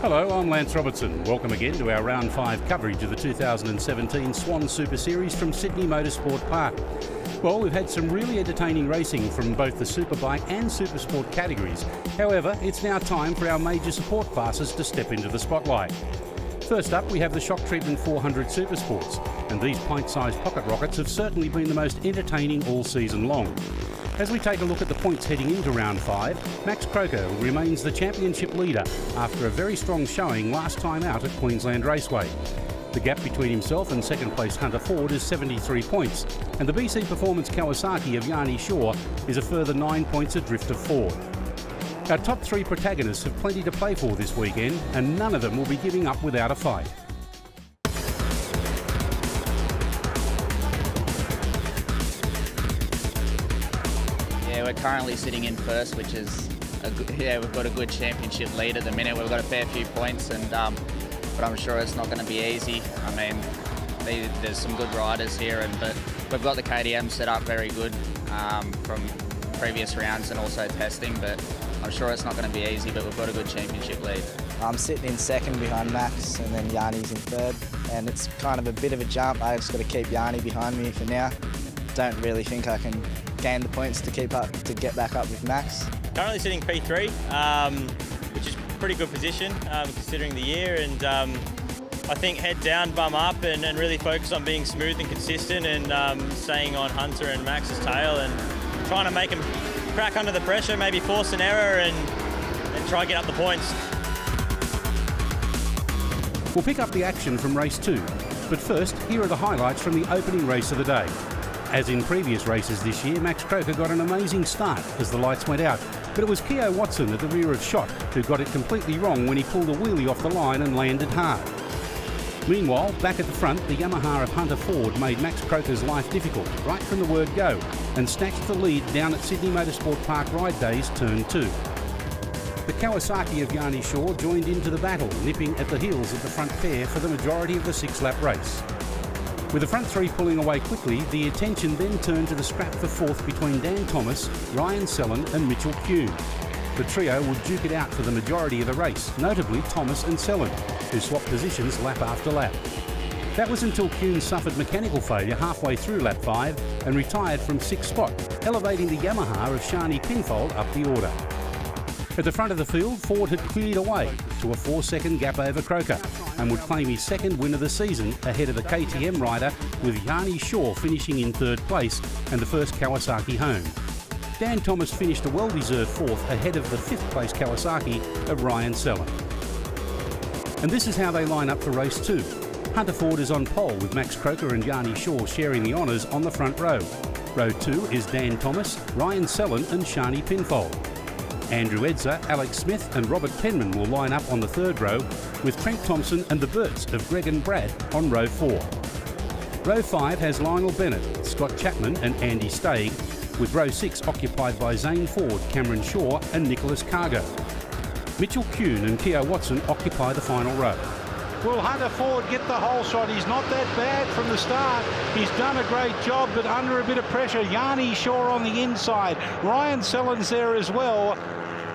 Hello, I'm Lance Robertson. Welcome again to our Round 5 coverage of the 2017 Swann Super Series from Sydney Motorsport Park. Well, we've had some really entertaining racing from both the Superbike and Supersport categories. However, it's now time for our major support classes to step into the spotlight. First up, we have the Shock Treatment 400 Supersports, and these pint-sized pocket rockets have certainly been the most entertaining all season long. As we take a look at the points heading into Round 5, Max Croker remains the championship leader after a very strong showing last time out at Queensland Raceway. The gap between himself and second place Hunter Ford is 73 points, and the BC Performance Kawasaki of Yanni Shaw is a further 9 points adrift of Ford. Our top three protagonists have plenty to play for this weekend, and none of them will be giving up without a fight. We're currently sitting in first, which is we've got a good championship lead at the minute. We've got a fair few points, and but I'm sure it's not going to be easy. I mean, there's some good riders here, but we've got the KTM set up very good from previous rounds and also testing. But I'm sure it's not going to be easy. But we've got a good championship lead. I'm sitting in second behind Max, and then Yanni's in third, and it's kind of a bit of a jump. I just got to keep Yanni behind me for now. Don't really think I can gain the points to keep up, to get back up with Max. Currently sitting P3, which is a pretty good position considering the year, and I think head down, bum up, and really focus on being smooth and consistent, and staying on Hunter and Max's tail, and trying to make them crack under the pressure, maybe force an error, and try and get up the points. We'll pick up the action from race 2, but first, here are the highlights from the opening race of the day. As in previous races this year, Max Croker got an amazing start as the lights went out, but it was Keogh Watson at the rear of Shot who got it completely wrong when he pulled a wheelie off the line and landed hard. Meanwhile, back at the front, the Yamaha of Hunter Ford made Max Croker's life difficult right from the word go and snatched the lead down at Sydney Motorsport Park Ride Days Turn 2. The Kawasaki of Yanni Shaw joined into the battle, nipping at the heels of the front pair for the majority of the 6-lap race. With the front three pulling away quickly, the attention then turned to the scrap for fourth between Dan Thomas, Ryan Sellen and Mitchell Kuhn. The trio would duke it out for the majority of the race, notably Thomas and Sellen, who swapped positions lap after lap. That was until Kuhn suffered mechanical failure halfway through lap 5 and retired from 6th spot, elevating the Yamaha of Shani Pinfold up the order. At the front of the field, Ford had cleared away to a 4-second gap over Croker and would claim his second win of the season ahead of the KTM rider, with Yanni Shaw finishing in third place and the first Kawasaki home. Dan Thomas finished a well-deserved fourth ahead of the 5th place Kawasaki of Ryan Sellen. And this is how they line up for race 2. Hunter Ford is on pole with Max Croker and Yanni Shaw sharing the honours on the front row. Row 2 is Dan Thomas, Ryan Sellen and Shani Pinfold. Andrew Edzer, Alex Smith and Robert Penman will line up on the third row, with Trent Thompson and the Burts of Greg and Brad on row 4. Row 5 has Lionel Bennett, Scott Chapman and Andy Stagg, with row 6 occupied by Zane Ford, Cameron Shaw and Nicholas Cargo. Mitchell Kuhn and Keogh Watson occupy the final row. Will Hunter Ford get the whole shot? He's not that bad from the start. He's done a great job, but under a bit of pressure. Yanni Shaw on the inside. Ryan Sellen's there as well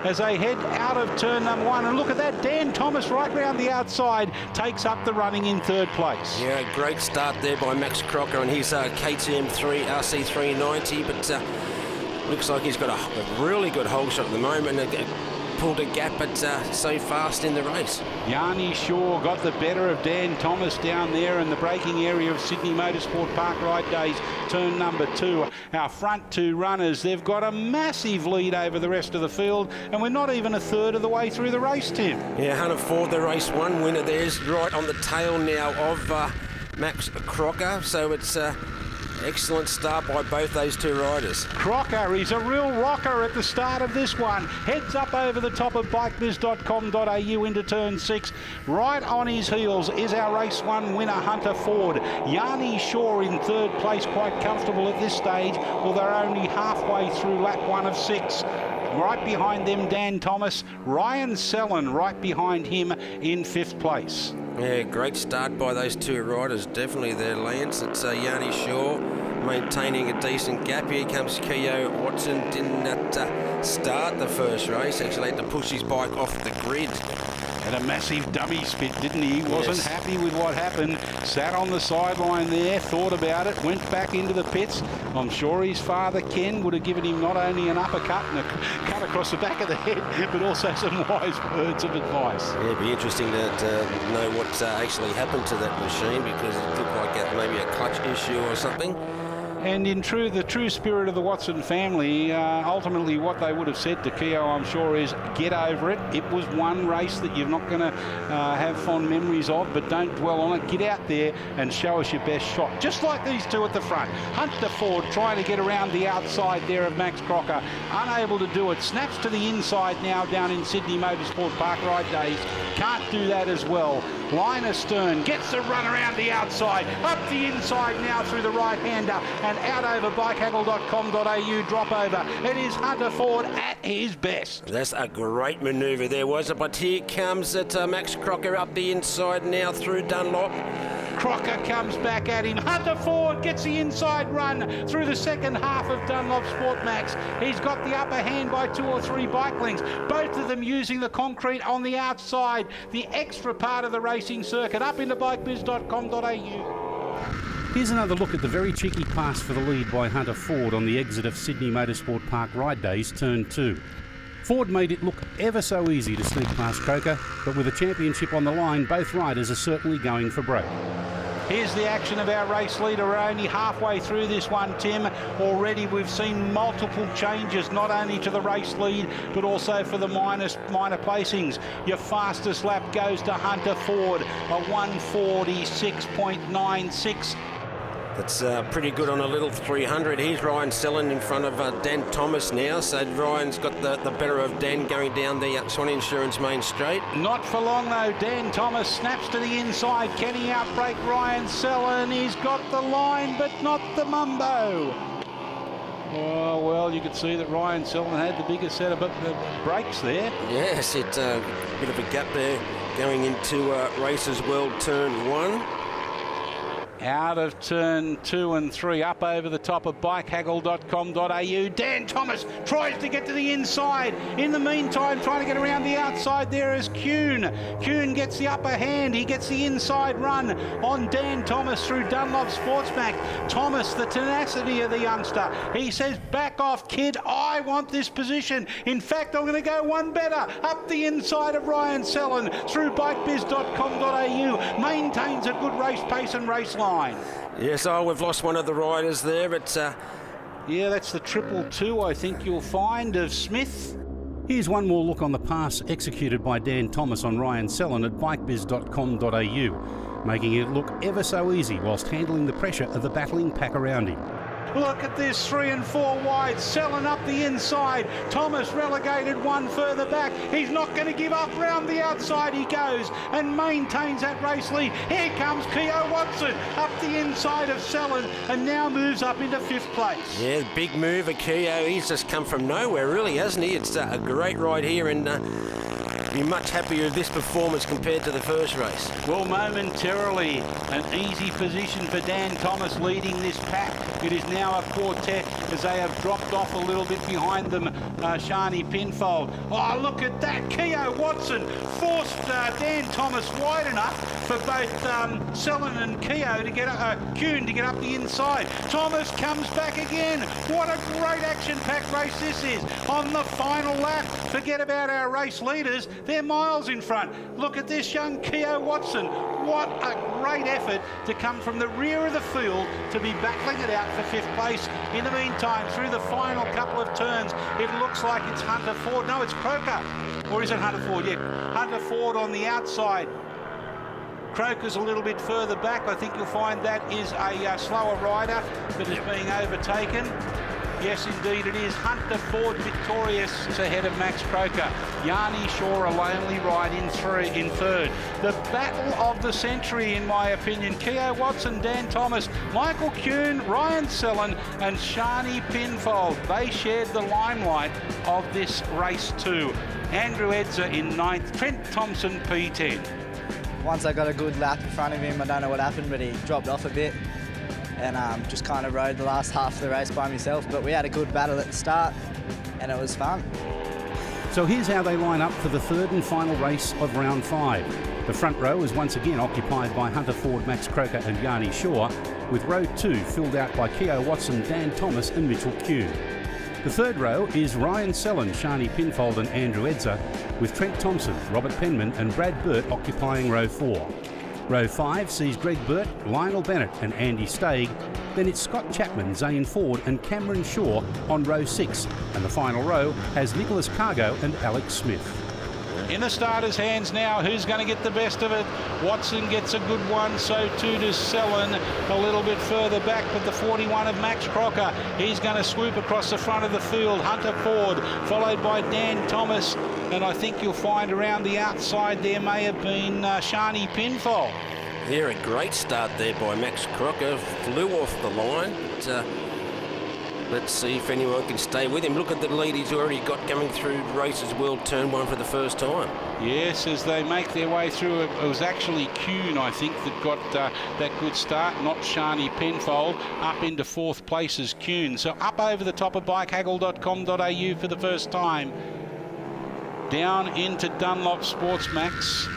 as they head out of turn number 1. And look at that, Dan Thomas right round the outside takes up the running in third place. Yeah, great start there by Max Croker on his KTM 3 RC390, but looks like he's got a really good hole shot at the moment. Pulled a gap, but so fast in the race. Yanni Shaw got the better of Dan Thomas down there in the braking area of Sydney Motorsport Park Ride Days, turn number 2. Our front two runners, they've got a massive lead over the rest of the field, and we're not even a third of the way through the race, Tim. Yeah, Hunter Ford, the race 1 winner, there's right on the tail now of Max Croker, so it's excellent start by both those two riders. Crocker, he's a real rocker at the start of this one. Heads up over the top of bikebiz.com.au into turn 6. Right on his heels is our race 1 winner, Hunter Ford. Yanni Shaw in third place, quite comfortable at this stage, well, they're only halfway through lap 1 of 6. Right behind them, Dan Thomas. Ryan Sellen right behind him in 5th place. Yeah, great start by those two riders. Definitely there, Lance. It's Yanni Shaw maintaining a decent gap. Here comes Keogh Watson. Didn't start the first race. Actually had to push his bike off the grid. Had a massive dummy spit, didn't he? Wasn't Yes. happy with what happened. Sat on the sideline there, thought about it, went back into the pits. I'm sure his father, Ken, would have given him not only an uppercut and a cut across the back of the head, but also some wise words of advice. Yeah, it'd be interesting to know what actually happened to that machine, because it looked like maybe a clutch issue or something. And in the true spirit of the Watson family, ultimately what they would have said to Keogh, I'm sure, is get over it. It was one race that you're not going to have fond memories of, but don't dwell on it. Get out there and show us your best shot. Just like these two at the front. Hunter Ford trying to get around the outside there of Max Crocker. Unable to do it. Snaps to the inside now down in Sydney Motorsport Park ride days. Can't do that as well. Line astern, gets the run around the outside, up the inside now through the right-hander, and out over bikehaggle.com.au, drop over. It is Hunter Ford at his best. That's a great manoeuvre there, was it? But here comes it, Max Crocker up the inside now through Dunlop. Crocker comes back at him. Hunter Ford gets the inside run through the second half of Dunlop Sport Max. He's got the upper hand by 2 or 3 bike lengths. Both of them using the concrete on the outside, the extra part of the racing circuit. Up into bikebiz.com.au. Here's another look at the very cheeky pass for the lead by Hunter Ford on the exit of Sydney Motorsport Park Ride Days, Turn 2. Ford made it look ever so easy to sneak past Croker, but with a championship on the line, both riders are certainly going for broke. Here's the action of our race leader. We're only halfway through this one, Tim. Already we've seen multiple changes, not only to the race lead, but also for the minor placings. Your fastest lap goes to Hunter Ford, a 1:46.96. That's pretty good on a little 300. Here's Ryan Sellen in front of Dan Thomas now. So Ryan's got the better of Dan going down the Swann Insurance main straight. Not for long though. Dan Thomas snaps to the inside. Can he outbrake Ryan Sellen? He's got the line, but not the mumbo. Oh, well, you could see that Ryan Sellen had the bigger set of brakes there. Yes, it's a bit of a gap there going into Races World Turn 1. Out of turn 2 and 3, up over the top of bikehaggle.com.au. Dan Thomas tries to get to the inside. In the meantime, trying to get around the outside there is Kuhn. Kuhn gets the upper hand. He gets the inside run on Dan Thomas through Dunlop Sportsmac. Thomas, the tenacity of the youngster. He says, back off, kid. I want this position. In fact, I'm going to go one better. Up the inside of Ryan Sellen through bikebiz.com.au. Maintains a good race pace and race line. Yes, we've lost one of the riders there, but... Yeah, that's the 222, I think you'll find, of Smith. Here's one more look on the pass executed by Dan Thomas on Ryan Sellen at bikebiz.com.au, making it look ever so easy whilst handling the pressure of the battling pack around him. Look at this, 3 and 4 wide, Sellen up the inside. Thomas relegated one further back. He's not going to give up. Round the outside he goes and maintains that race lead. Here comes Keogh Watson up the inside of Sellen and now moves up into 5th place. Yeah, big move of Keogh. He's just come from nowhere, really, hasn't he? It's a great ride here, and be much happier with this performance compared to the first race. Well, momentarily, an easy position for Dan Thomas leading this pack. It is now a quartet as they have dropped off a little bit behind them, Shani Pinfold. Oh, look at that. Keogh Watson forced Dan Thomas wide enough for both Sellen and Keogh to get Kuhn to get up the inside. Thomas comes back again. What a great action-packed race this is. On the final lap, forget about our race leaders. They're miles in front. Look at this young Keogh Watson. What a great effort to come from the rear of the field to be battling it out for 5th place. In the meantime, through the final couple of turns, it looks like it's Hunter Ford. No, it's Croker. Or is it Hunter Ford? Yeah, Hunter Ford on the outside. Croker's a little bit further back. I think you'll find that is a slower rider that is being overtaken. Yes, indeed it is. Hunter Ford victorious ahead of Max Croker. Yanni Shaw a lonely ride in 3rd. The battle of the century, in my opinion. Keogh Watson, Dan Thomas, Michael Kuhn, Ryan Sellen and Shani Pinfold. They shared the limelight of this race too. Andrew Edzer in 9th, Trent Thompson P10. Once I got a good lap in front of him, I don't know what happened, but he dropped off a bit. And just kind of rode the last half of the race by myself. But we had a good battle at the start, and it was fun. So here's how they line up for the third and final race of round 5. The front row is once again occupied by Hunter Ford, Max Croker and Yanni Shaw, with row 2 filled out by Keogh Watson, Dan Thomas and Mitchell Kuhn. The third row is Ryan Sellen, Shani Pinfold and Andrew Edzer, with Trent Thompson, Robert Penman and Brad Burt occupying row 4. Row 5 sees Greg Burt, Lionel Bennett and Andy Staig. Then it's Scott Chapman, Zane Ford and Cameron Shaw on row 6. And the final row has Nicholas Cargo and Alex Smith. In the starter's hands now, who's going to get the best of it? Watson gets a good one, so too does Sellen a little bit further back, but the 41 of Max Croker, he's going to swoop across the front of the field. Hunter Ford, followed by Dan Thomas, and I think you'll find around the outside there may have been Shani Pinfold. Yeah, a great start there by Max Croker, flew off the line. Let's see if anyone can stay with him. Look at the lead he's already got coming through Races World Turn 1 for the first time. Yes, as they make their way through, it was actually Kuhn, I think, that got that good start, not Shani Penfold. Up into 4th place is Kuhn. So up over the top of bikehaggle.com.au for the first time. Down into Dunlop Sports Max.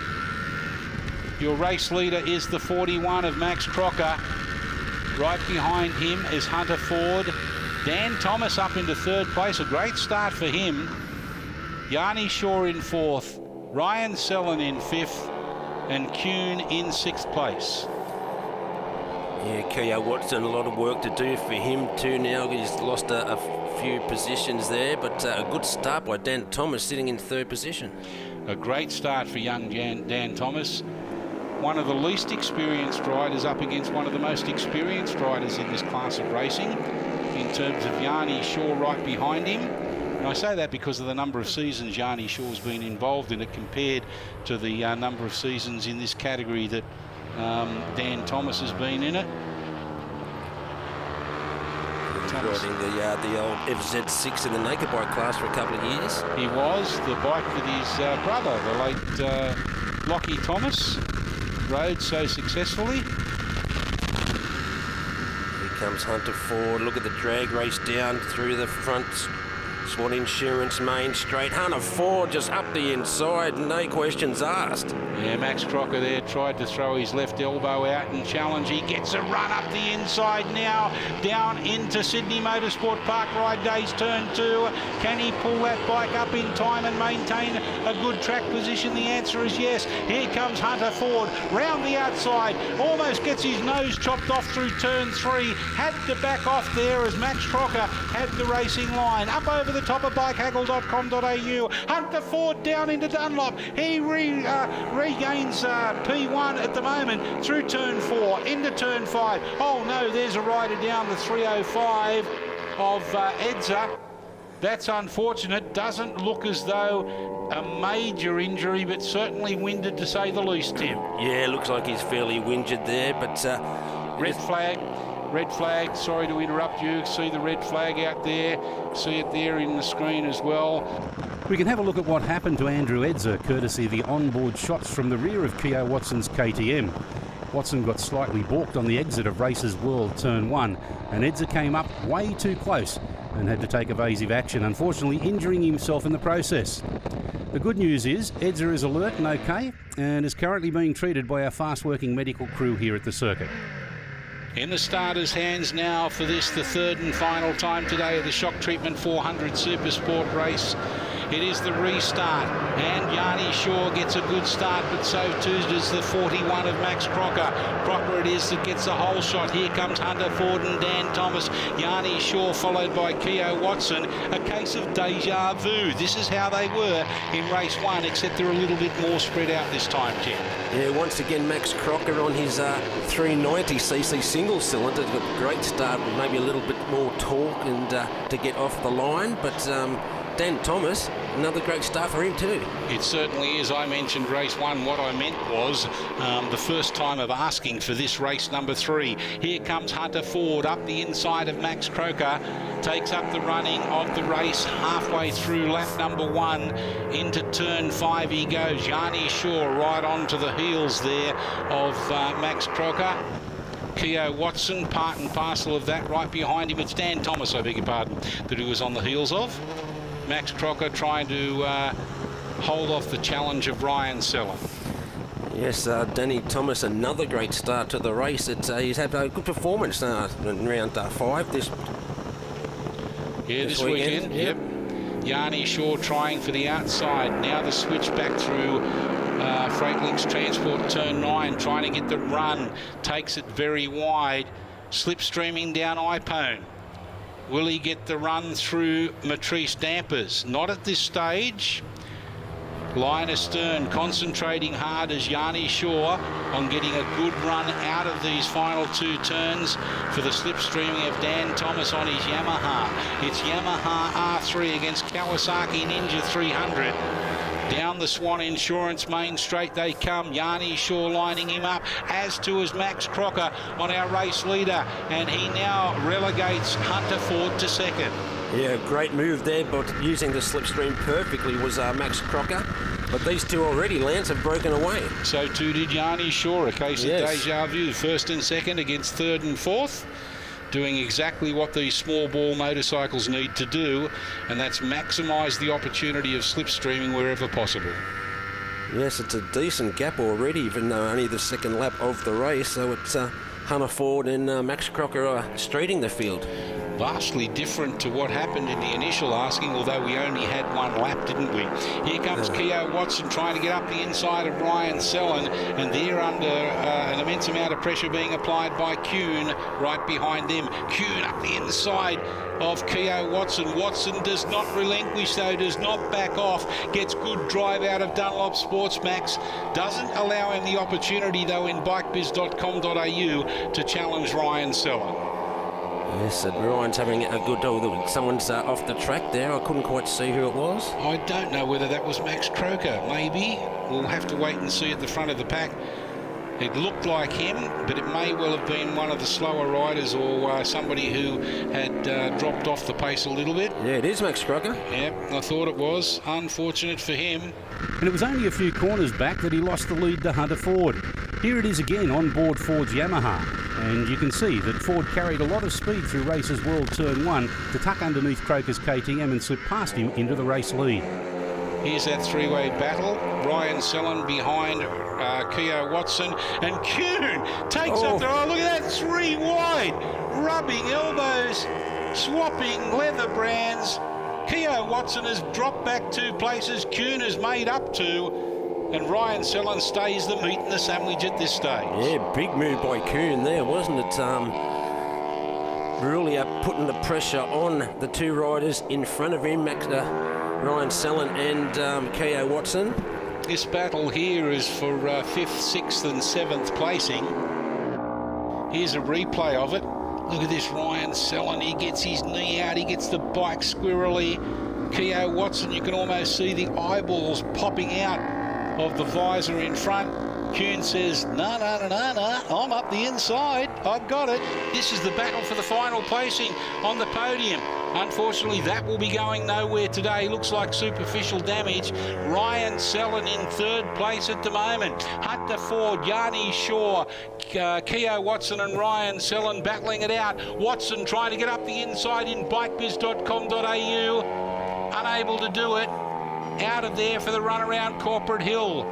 Your race leader is the 41 of Max Croker. Right behind him is Hunter Ford. Dan Thomas up into 3rd place, a great start for him. Yanni Shaw in 4th, Ryan Sellen in 5th, and Kuhn in 6th place. Yeah, Keogh Watson, a lot of work to do for him too now. He's lost a few positions there, but a good start by Dan Thomas sitting in 3rd position. A great start for young Dan Thomas. One of the least experienced riders up against one of the most experienced riders in this class of racing, in terms of Yanni Shaw right behind him. And I say that because of the number of seasons Yanni Shaw's been involved in it compared to the number of seasons in this category that Dan Thomas has been in it. Riding the old FZ6 in the naked bike class for a couple of years. He was. The bike that his brother, the late Lockie Thomas, rode so successfully. Comes Hunter Ford. Look at the drag race down through the front. Swann Insurance main straight. Hunter Ford just up the inside, no questions asked. Yeah, Max Croker there tried to throw his left elbow out and challenge. He gets a run up the inside now, down into Sydney Motorsport Park Ride Days Turn 2. Can he pull that bike up in time and maintain a good track position? The answer is yes. Here comes Hunter Ford round the outside, almost gets his nose chopped off through Turn 3. Had to back off there as Max Croker had the racing line. Up over the top of bikehaggle.com.au. Hunter Ford down into Dunlop. He regains P1 at the moment through Turn 4 into Turn 5. Oh no, there's a rider down the 305 of Edzer. That's unfortunate. Doesn't look as though a major injury, but certainly winded to say the least, Tim. Yeah, looks like he's fairly winded there, but red flag. Red flag, sorry to interrupt you. See the red flag out there. See it there in the screen as well. We can have a look at what happened to Andrew Edzer, courtesy of the onboard shots from the rear of Keogh Watson's KTM. Watson got slightly balked on the exit of Races World Turn 1, and Edzer came up way too close and had to take evasive action, unfortunately injuring himself in the process. The good news is Edzer is alert and okay, and is currently being treated by our fast-working medical crew here at the circuit. In the starter's hands now for this, the 3rd and final time today of the Shock Treatment 400 Super Sport race. It is the restart, and Yanni Shaw gets a good start, but so too does the 41 of Max Croker. Croker it is that gets the whole shot. Here comes Hunter Ford and Dan Thomas. Yanni Shaw followed by Keogh Watson. A case of deja vu. This is how they were in race 1, except they're a little bit more spread out this time, Tim. Yeah, once again Max Croker on his 390cc single cylinder. Got a great start, maybe a little bit more torque and to get off the line, but Dan Thomas, another great start for him too. It certainly is. I mentioned race 1. What I meant was the first time of asking for this race number 3. Here comes Hunter Ford up the inside of Max Croker. Takes up the running of the race halfway through lap number 1. Into Turn 5 he goes. Yanni Shaw right onto the heels there of Max Croker. Keogh Watson, part and parcel of that. Right behind him, it's Dan Thomas, I beg your pardon, that he was on the heels of. Max Crocker trying to hold off the challenge of Ryan Selland. Yes, Danny Thomas, another great start to the race. He's had a good performance in round 5 this weekend. Yep. Yanni Shaw trying for the outside. Now the switch back through Freightlink's Transport turn 9, trying to get the run. Takes it very wide. Slipstreaming down Iphone. Will he get the run through Matrice Dampers? Not at this stage. Line astern, concentrating hard as Yanni Shaw on getting a good run out of these final 2 turns for the slipstreaming of Dan Thomas on his Yamaha. It's Yamaha R3 against Kawasaki Ninja 300. Down the Swann Insurance main straight they come. Yanni Shaw lining him up, as to is Max Crocker on our race leader, and he now relegates Hunter Ford to second. Yeah, great move there, but using the slipstream perfectly was Max Crocker. But these two already, Lance, have broken away. So too did Yanni Shaw, a case of deja vu. First and second against third and fourth. Doing exactly what these small ball motorcycles need to do, and that's maximise the opportunity of slipstreaming wherever possible. Yes, it's a decent gap already, even though only the second lap of the race. So it's Hunter Ford and Max Crocker straighting the field. Vastly different to what happened in the initial asking, although we only had 1 lap, didn't we? Here comes Keogh Watson trying to get up the inside of Ryan Selland, and they're under an immense amount of pressure being applied by Kuhn right behind them. Kuhn up the inside of Keogh Watson. Watson does not relinquish, though, does not back off, gets good drive out of Dunlop Sports Max, doesn't allow him the opportunity, though, in bikebiz.com.au to challenge Ryan Selland. Yes, Ryan's having a good... someone's off the track there. I couldn't quite see who it was. I don't know whether that was Max Crocker. Maybe. We'll have to wait and see at the front of the pack. It looked like him, but it may well have been one of the slower riders or somebody who had dropped off the pace a little bit. Yeah, it is Max Crocker. Yep, I thought it was. Unfortunate for him. And it was only a few corners back that he lost the lead to Hunter Ford. Here it is again on board Ford's Yamaha. And you can see that Ford carried a lot of speed through Races World Turn 1 to tuck underneath Croker's KTM and slip past him into the race lead. Here's that 3-way battle. Ryan Selland behind Keogh Watson, and Kuhn takes up the... Oh, look at that, 3 wide, rubbing elbows, swapping leather brands. Keogh Watson has dropped back 2 places. Kuhn has made up 2. And Ryan Selland stays the meat and the sandwich at this stage. Yeah, big move by Kuhn there, wasn't it? Really putting the pressure on the 2 riders in front of him, Ryan Selland and Keogh Watson. This battle here is for 5th, 6th and 7th placing. Here's a replay of it. Look at this Ryan Selland. He gets his knee out. He gets the bike squirrely. Keogh Watson, you can almost see the eyeballs popping out of the visor in front. Kuhn says, no, I'm up the inside. I've got it. This is the battle for the final placing on the podium. Unfortunately, that will be going nowhere today. Looks like superficial damage. Ryan Selland in 3rd place at the moment. Hunter Ford, Yanni Shaw, Keogh Watson and Ryan Selland battling it out. Watson trying to get up the inside in bikebiz.com.au. Unable to do it. Out of there for the run around Corporate Hill.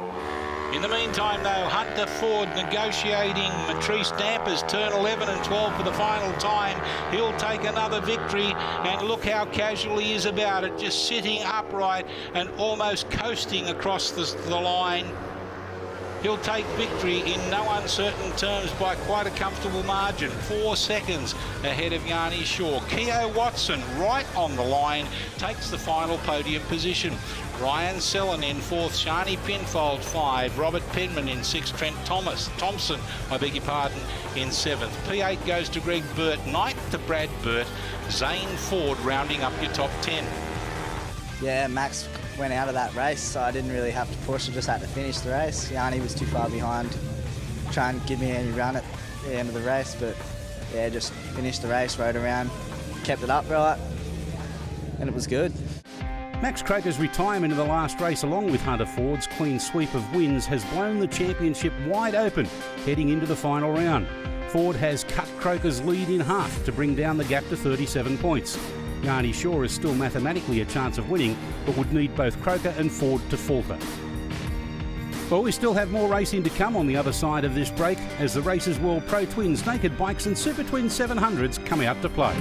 In the meantime, though, Hunter Ford negotiating Matrice Dampers, turn 11 and 12 for the final time. He'll take another victory, and look how casual he is about it, just sitting upright and almost coasting across the line. He'll take victory in no uncertain terms by quite a comfortable margin, 4 seconds ahead of Yanni Shaw. Keogh Watson, right on the line, takes the final podium position. Ryan Selland in 4th, Shani Pinfold 5, Robert Penman in 6th, Trent Thompson, in 7th. P8 goes to Greg Burt, 9th to Brad Burt, Zane Ford rounding up your top 10. Yeah, Max went out of that race, so I didn't really have to push. I just had to finish the race. Yanni was too far behind, trying to give me any run at the end of the race, but yeah, just finished the race, rode around, kept it upright, and it was good. Max Croker's retirement in the last race, along with Hunter Ford's clean sweep of wins, has blown the championship wide open heading into the final round. Ford has cut Croker's lead in half to bring down the gap to 37 points. Yanni Shaw is still mathematically a chance of winning, but would need both Croker and Ford to falter. Well, we still have more racing to come on the other side of this break as the Races World Pro Twins, Naked Bikes and Super Twin 700s come out to play.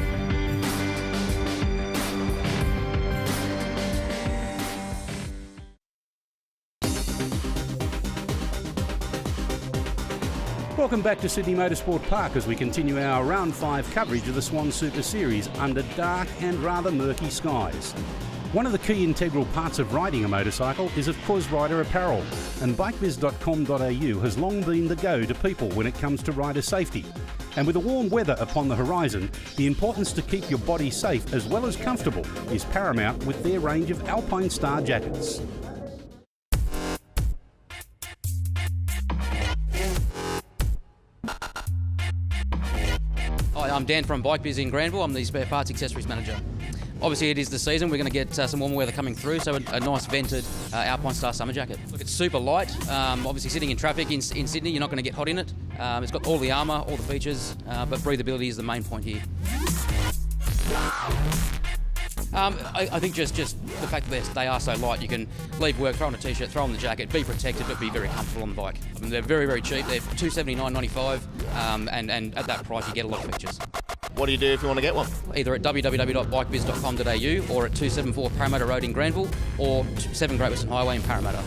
Welcome back to Sydney Motorsport Park as we continue our Round 5 coverage of the Swann Super Series under dark and rather murky skies. One of the key integral parts of riding a motorcycle is of course rider apparel, and bikebiz.com.au has long been the go to people when it comes to rider safety. And with the warm weather upon the horizon, the importance to keep your body safe as well as comfortable is paramount with their range of Alpine Star jackets. Hi, I'm Dan from Bike Biz in Granville. I'm the spare parts accessories manager. Obviously it is the season, we're going to get some warm weather coming through, so a nice vented Alpine Star summer jacket. Look, it's super light, obviously sitting in traffic in Sydney you're not going to get hot in it. It's got all the armour, all the features, but breathability is the main point here. I think just the fact that they are so light, you can leave work, throw on a t-shirt, throw on the jacket, be protected but be very comfortable on the bike. I mean, they're very, very cheap, they're $279.95 and at that price you get a lot of features. What do you do if you want to get one? Either at www.bikebiz.com.au or at 274 Parramatta Road in Granville or 7 Great Western Highway in Parramatta.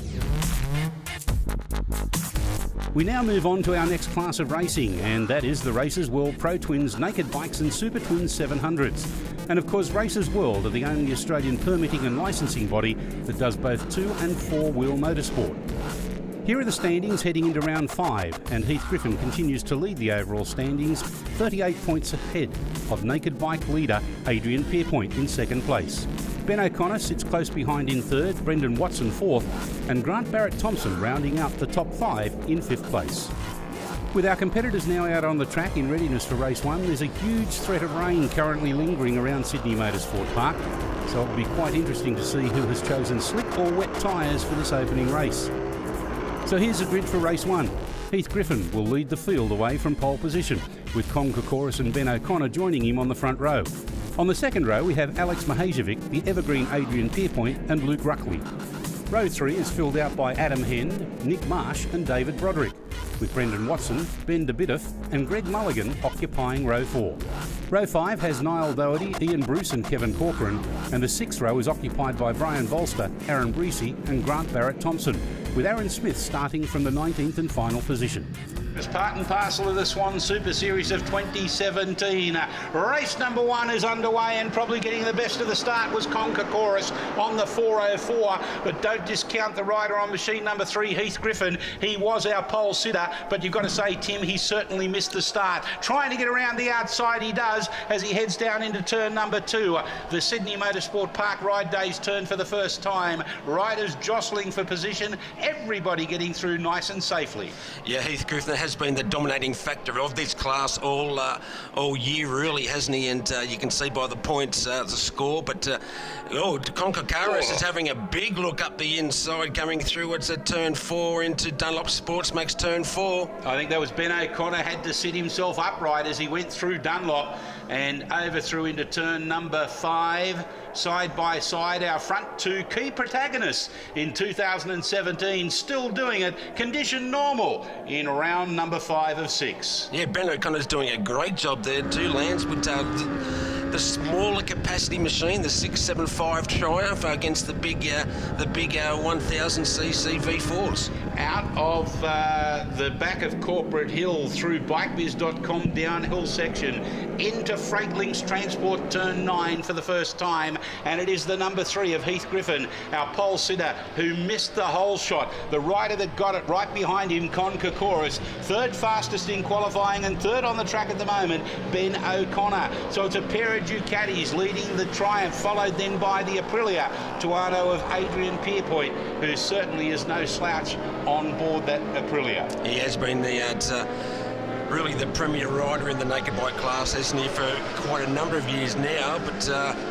We now move on to our next class of racing, and that is the Races World Pro Twins Naked Bikes and Super Twin 700s. And of course, Races World are the only Australian permitting and licensing body that does both 2- and 4-wheel motorsport. Here are the standings heading into round 5, and Heath Griffin continues to lead the overall standings, 38 points ahead of Naked Bike leader Adrian Pierpoint in second place. Ben O'Connor sits close behind in third, Brendan Watson fourth, and Grant Barrett-Thompson rounding out the top 5 in fifth place. With our competitors now out on the track in readiness for race 1, there's a huge threat of rain currently lingering around Sydney Motorsport Park, so it'll be quite interesting to see who has chosen slick or wet tyres for this opening race. So here's the grid for race 1. Heath Griffin will lead the field away from pole position, with Con Kokoris and Ben O'Connor joining him on the front row. On the second row we have Alex Mahajevic, the evergreen Adrian Pierpoint and Luke Ruckley. Row 3 is filled out by Adam Hend, Nick Marsh and David Broderick, with Brendan Watson, Ben DeBiddeth and Greg Mulligan occupying row 4. Row 5 has Niall Doherty, Ian Bruce and Kevin Corcoran, and the 6th row is occupied by Brian Volster, Aaron Breesy and Grant Barrett-Thompson, with Aaron Smith starting from the 19th and final position. It's part and parcel of the Swann Super Series of 2017. Race number 1 is underway, and probably getting the best of the start was Con Kokoris on the 404. But don't discount the rider on machine number 3, Heath Griffin. He was our pole sitter, but you've got to say, Tim, he certainly missed the start. Trying to get around the outside, he does, as he heads down into turn number 2. The Sydney Motorsport Park ride days turn for the first time. Riders jostling for position, everybody getting through nice and safely. Yeah, Heath Griffin has been the dominating factor of this class all year, really, hasn't he? And you can see by the points, the score. But Con Kokoris is having a big look up the inside, coming through. It's at turn 4 into Dunlop Sports makes turn 4. I think that was Ben O'Connor had to sit himself upright as he went through Dunlop and over through into turn number 5. Side by side, our front 2 key protagonists in 2017, still doing it, condition normal in round number 5 of 6. Yeah, Ben O'Connor's doing a great job there. 2 lands with the smaller capacity machine, the 675 Triumph against the big 1000cc V4s. Out of the back of Corporate Hill through bikebiz.com downhill section into Franklin's Transport turn 9 for the first time, and it is the number 3 of Heath Griffin, our pole sitter, who missed the whole shot. The rider that got it right behind him, Con Kokoris, 3rd fastest in qualifying and 3rd on the track at the moment, Ben O'Connor. So it's a pair of Ducatis leading the Triumph, followed then by the Aprilia Tuono of Adrian Pierpoint, who certainly is no slouch on board that Aprilia. He has been really the premier rider in the naked bike class, hasn't he, for quite a number of years now. But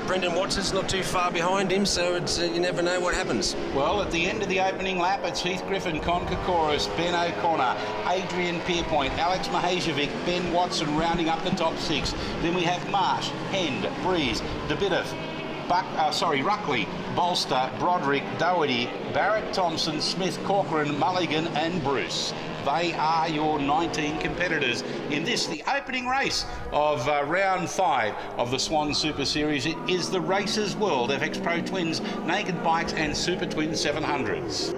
Brendan Watson's not too far behind him, so it's you never know what happens. Well, at the end of the opening lap, it's Heath Griffin, Con Kokoris, Ben O'Connor, Adrian Pierpoint, Alex Mahajevic, Ben Watson rounding up the top 6. Then we have Marsh, Hend, Breeze, Davidoff, Ruckley, Bolster, Broderick, Doherty, Barrett, Thompson, Smith, Corcoran, Mulligan and Bruce. They are your 19 competitors in this, the opening race of round 5 of the Swann Super Series. It is the Racers World FX Pro Twins, Naked Bikes and Super Twin 700s.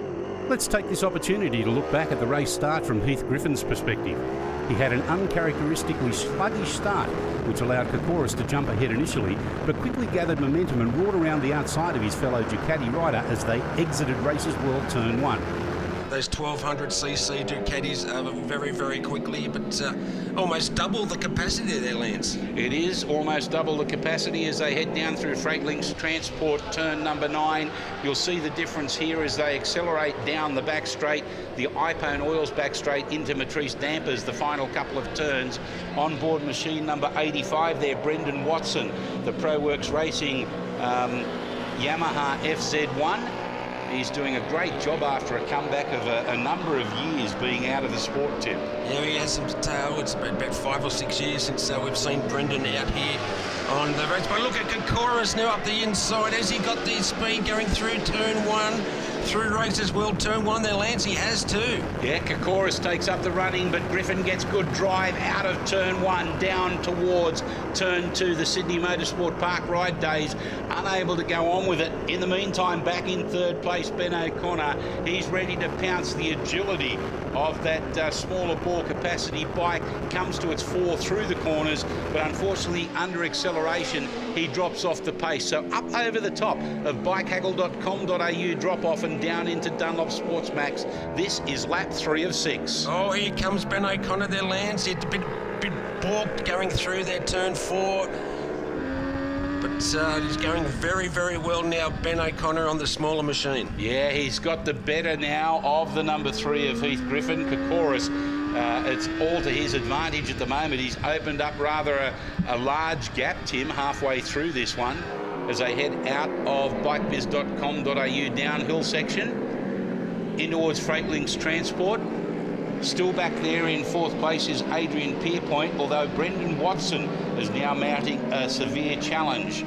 Let's take this opportunity to look back at the race start from Heath Griffin's perspective. He had an uncharacteristically sluggish start, which allowed Kokoris to jump ahead initially, but quickly gathered momentum and roared around the outside of his fellow Ducati rider as they exited Racers World Turn 1. Those 1200cc Ducatis very, very quickly, but almost double the capacity there, Lance. It is almost double the capacity as they head down through Freightlink's Transport turn number 9. You'll see the difference here as they accelerate down the back straight, the iPone Oils back straight into Matrice Dampers, the final couple of turns. On board machine number 85 there, Brendan Watson, the ProWorks Racing Yamaha FZ1. He's doing a great job after a comeback of a number of years being out of the sport, Tim. Yeah, he has some tail. It's about 5 or 6 years since we've seen Brendan out here on the race. But look at Kokoris now up the inside. Has he got the speed going through turn 1? Through Racers World Turn 1 there, Lance, he has too. Yeah, Kokoris takes up the running, but Griffin gets good drive out of turn 1 down towards turn 2, the Sydney Motorsport Park ride days, unable to go on with it. In the meantime, back in third place, Ben O'Connor. He's ready to pounce. The agility of that smaller bore capacity bike comes to its fore through the corners, but unfortunately under acceleration he drops off the pace. So up over the top of bikehaggle.com.au, drop off and down into Dunlop Sports Max. This is lap 3 of 6. Oh, here comes Ben O'Connor there, Lance. It's a bit balked going through there, turn 4. But he's going very, very well now, Ben O'Connor on the smaller machine. Yeah, he's got the better now of the number 3 of Heath Griffin. Kokoris, it's all to his advantage at the moment. He's opened up rather a large gap, Tim, halfway through this one as they head out of bikebiz.com.au downhill section in towards Freightlink's Transport. Still back there in 4th place is Adrian Pierpoint, although Brendan Watson is now mounting a severe challenge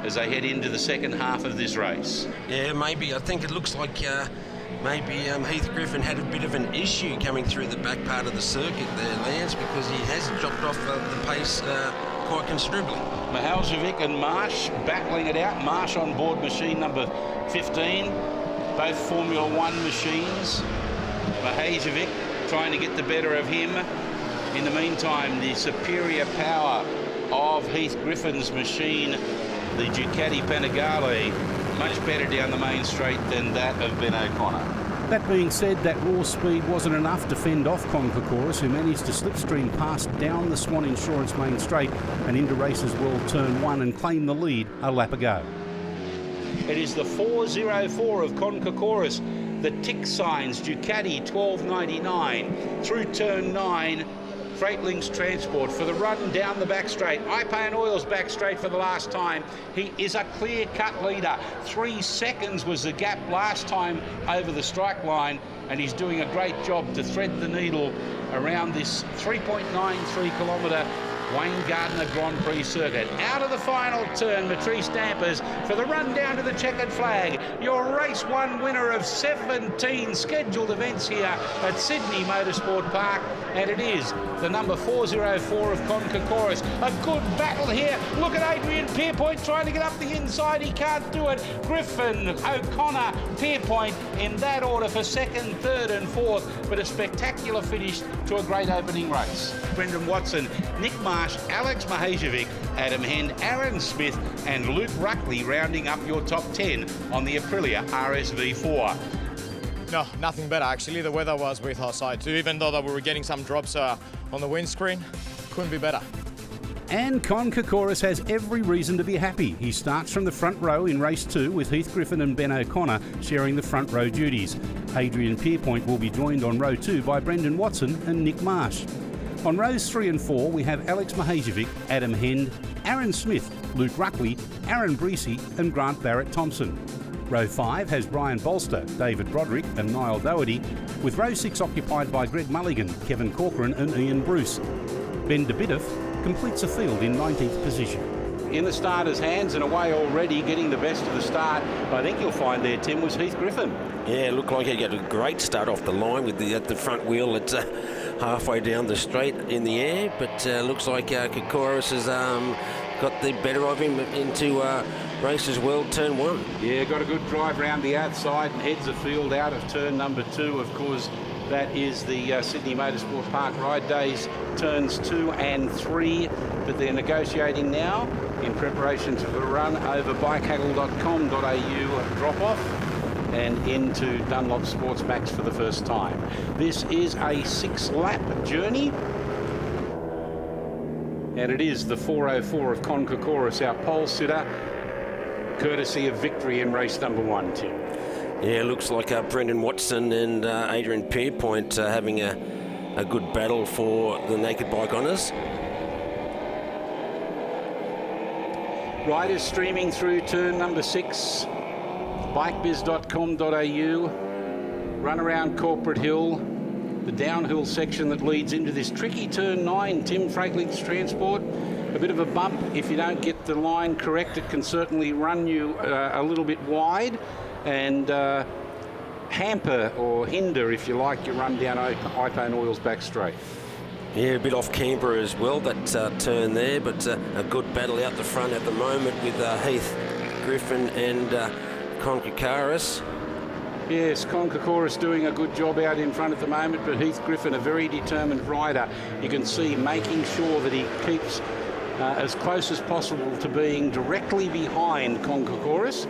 as they head into the second half of this race. Yeah, maybe. I think it looks like maybe Heath Griffin had a bit of an issue coming through the back part of the circuit there, Lance, because he has dropped off the pace quite considerably. Mihaljevic and Marsh battling it out. Marsh on board machine number 15, both Formula 1 machines. Mihaljevic trying to get the better of him. In the meantime, the superior power of Heath Griffin's machine, the Ducati Panigale, much better down the main straight than that of Ben O'Connor. That being said, that raw speed wasn't enough to fend off Con Kokoris, who managed to slipstream past down the Swan Insurance main straight and into Racers World Turn 1 and claim the lead a lap ago. It is the 404 of Con Kokoris, the tick signs Ducati 1299 through turn 9, Freightlink's Transport for the run down the back straight. iPone Oils back straight for the last time. He is a clear-cut leader. 3 seconds was the gap last time over the strike line, and he's doing a great job to thread the needle around this 3.93 kilometre Wayne Gardner Grand Prix circuit. Out of the final turn, Matrice Dampers for the run down to the checkered flag. Your race 1 winner of 17 scheduled events here at Sydney Motorsport Park, and it is the number 404 of Con Kokoris. A good battle here. Look at Adrian Pierpoint trying to get up the inside. He can't do it. Griffin, O'Connor, Pierpoint in that order for 2nd, 3rd and 4th, but a spectacular finish to a great opening race. Brendan Watson, Nick Marsh, Alex Mihaljevic, Adam Hend, Aaron Smith and Luke Ruckley rounding up your top 10 on the Aprilia RSV4. No, nothing better actually. The weather was with our side too, even though that we were getting some drops on the windscreen. Couldn't be better. And Con Kokoris has every reason to be happy. He starts from the front row in race 2 with Heath Griffin and Ben O'Connor sharing the front row duties. Adrian Pierpoint will be joined on row 2 by Brendan Watson and Nick Marsh. On rows 3 and 4, we have Alex Mihaljevic, Adam Hend, Aaron Smith, Luke Ruckley, Aaron Breesy and Grant Barrett-Thompson. Row 5 has Brian Bolster, David Broderick and Niall Doherty, with row 6 occupied by Greg Mulligan, Kevin Corcoran and Ian Bruce. Ben Davidoff completes a field in 19th position. in the starter's hands and away already, getting the best of the start. I think you'll find there, Tim, was Heath Griffin. Yeah, it looked like he got a great start off the line with the front wheel at halfway down the straight in the air, but looks like Kokoris has got the better of him into races world turn 1. Yeah, got a good drive round the outside and heads the field out of turn number 2. Of course, that is the Sydney Motorsport Park Ride Days turns 2 and 3, but they're negotiating now in preparation for the run over bikehaggle.com.au drop-off and into Dunlop Sports Max for the first time. This is a 6-lap journey, and it is the 404 of Con Kokoris, our pole sitter, courtesy of victory in race number 1, Tim. Yeah, looks like Brendan Watson and Adrian Pierpoint having a good battle for the naked bike honours. Riders streaming through turn number 6, bikebiz.com.au, run around Corporate Hill, the downhill section that leads into this tricky turn 9, Tim, Freightlinks Transport. A bit of a bump. If you don't get the line correct, it can certainly run you a little bit wide and hamper or hinder, if you like, your run down iPhone Oil's back straight. Yeah, a bit off camber as well, that turn there, but a good battle out the front at the moment with Heath Griffin and Con Kokoris. Yes, Con Kokoris doing a good job out in front at the moment, but Heath Griffin, a very determined rider. You can see making sure that he keeps as close as possible to being directly behind Con Kokoris,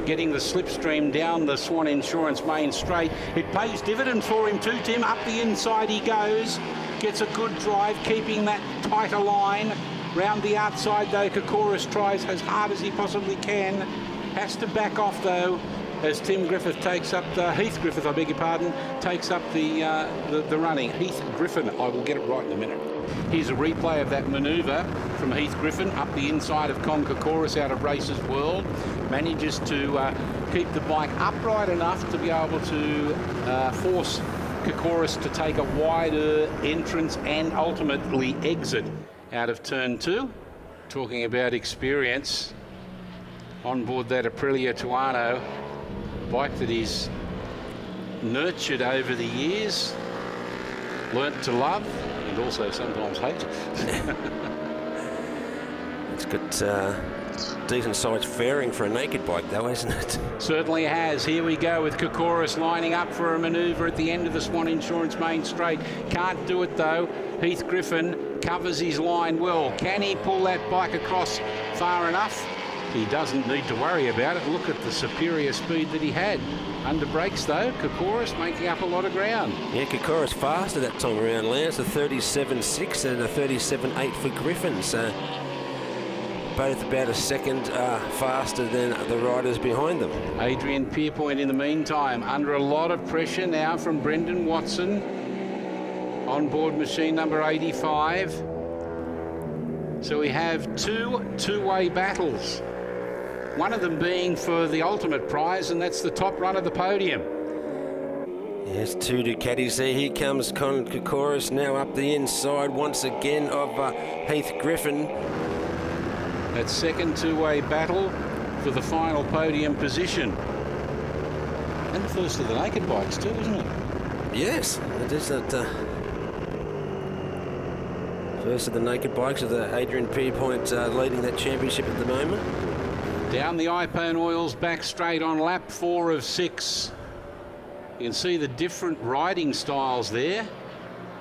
getting the slipstream down the Swann Insurance main straight. It pays dividends for him too, Tim. Up the inside he goes, gets a good drive, keeping that tighter line. Round the outside though, Kokoris tries as hard as he possibly can. Has to back off though, as Tim Griffith takes up Heath Griffith, I beg your pardon, takes up the running. Heath Griffin, I will get it right in a minute. Here's a replay of that manoeuvre from Heath Griffin up the inside of Con Kokoris out of Races World. Manages to keep the bike upright enough to be able to force Kokoris to take a wider entrance and ultimately exit out of turn 2. Talking about experience, on board that Aprilia Tuono, bike that is nurtured over the years, learnt to love, and also sometimes hate. It's got decent sized fairing for a naked bike though, hasn't it? Certainly has. Here we go with Kokoris lining up for a manoeuvre at the end of the Swann Insurance main straight. Can't do it though. Heath Griffin covers his line well. Can he pull that bike across far enough? He doesn't need to worry about it. Look at the superior speed that he had. Under brakes though, Kokoris making up a lot of ground. Yeah, Kokoris faster that time around, Lance. A 37.6 and a 37.8 for Griffin. So both about a second faster than the riders behind them. Adrian Pierpoint in the meantime under a lot of pressure now from Brendan Watson. On board machine number 85. So we have two-way battles. One of them being for the ultimate prize, and that's the top run of the podium. Yes, 2 Ducatis there. Here comes Con Kokoris now up the inside once again of Heath Griffin. That second two-way battle for the final podium position. And the first of the naked bikes too, isn't it? Yes, it is that first of the naked bikes of the Adrian Pierpoint leading that championship at the moment. Down the iPhone Oil's back straight on lap 4 of 6. You can see the different riding styles there.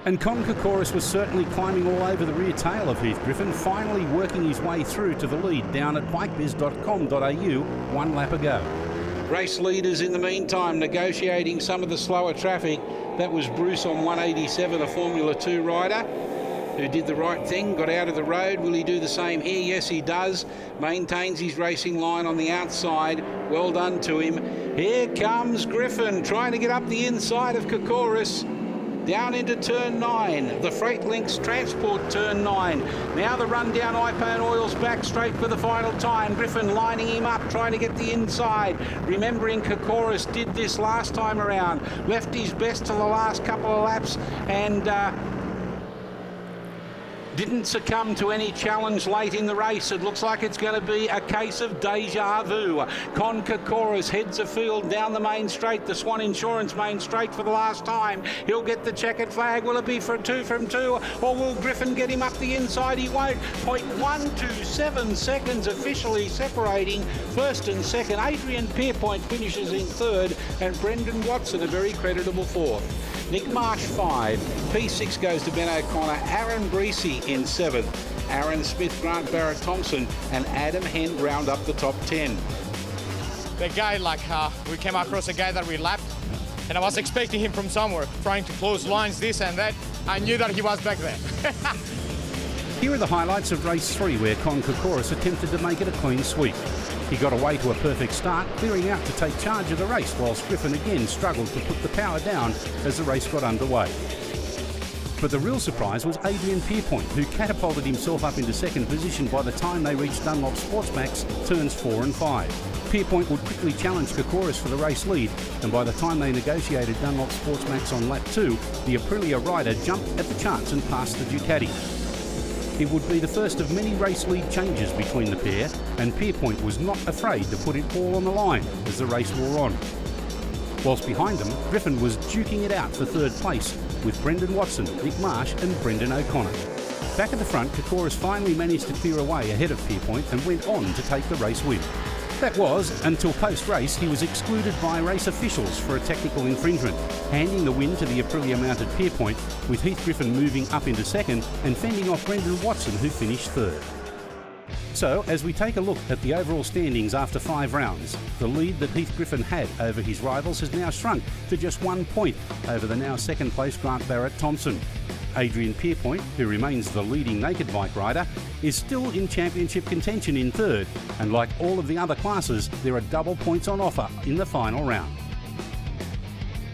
And Con Kokoris was certainly climbing all over the rear tail of Heath Griffin, finally working his way through to the lead down at bikebiz.com.au 1 lap ago. Race leaders in the meantime negotiating some of the slower traffic. That was Bruce on 187, a Formula 2 rider, who did the right thing, got out of the road. Will he do the same here? Yes, he does. Maintains his racing line on the outside. Well done to him. Here comes Griffin, trying to get up the inside of Kokoris. Down into turn 9, the Freightlinks Transport turn 9. Now the run down iPhone Oil's back straight for the final time. Griffin lining him up, trying to get the inside. Remembering Kokoris did this last time around. Left his best to the last couple of laps and didn't succumb to any challenge late in the race. It looks like it's going to be a case of deja vu. Con Kokoris heads afield down the main straight, the Swann Insurance main straight for the last time. He'll get the checkered flag. Will it be for 2 from 2, or will Griffin get him up the inside? He won't. 0.127 seconds officially separating first and second. Adrian Pierpoint finishes in third, and Brendan Watson a very creditable fourth. Nick Marsh 5, P6 goes to Ben O'Connor, Aaron Breesy in 7th, Aaron Smith, Grant Barrett-Thompson and Adam Hend round up the top 10. The guy, we came across a guy that we lapped, and I was expecting him from somewhere, trying to close lines, this and that. I knew that he was back there. Here are the highlights of race 3, where Con Kokoris attempted to make it a clean sweep. He got away to a perfect start, clearing out to take charge of the race, whilst Griffin again struggled to put the power down as the race got underway. But the real surprise was Adrian Pierpoint, who catapulted himself up into second position by the time they reached Dunlop Sportsmax turns 4 and 5. Pierpoint would quickly challenge Kokoris for the race lead, and by the time they negotiated Dunlop Sportsmax on lap 2, the Aprilia rider jumped at the chance and passed the Ducati. It would be the first of many race lead changes between the pair, and Pierpoint was not afraid to put it all on the line as the race wore on. Whilst behind them, Griffin was duking it out for third place with Brendan Watson, Nick Marsh and Brendan O'Connor. Back at the front, Kokoris finally managed to clear away ahead of Pierpoint and went on to take the race win. That was until post-race he was excluded by race officials for a technical infringement, handing the win to the Aprilia-mounted Pierpoint, with Heath Griffin moving up into second and fending off Brendan Watson, who finished third. So, as we take a look at the overall standings after 5 rounds, the lead that Heath Griffin had over his rivals has now shrunk to just 1 point over the now second place Grant Barrett-Thompson. Adrian Pierpoint, who remains the leading naked bike rider, is still in championship contention in third, and like all of the other classes, there are double points on offer in the final round.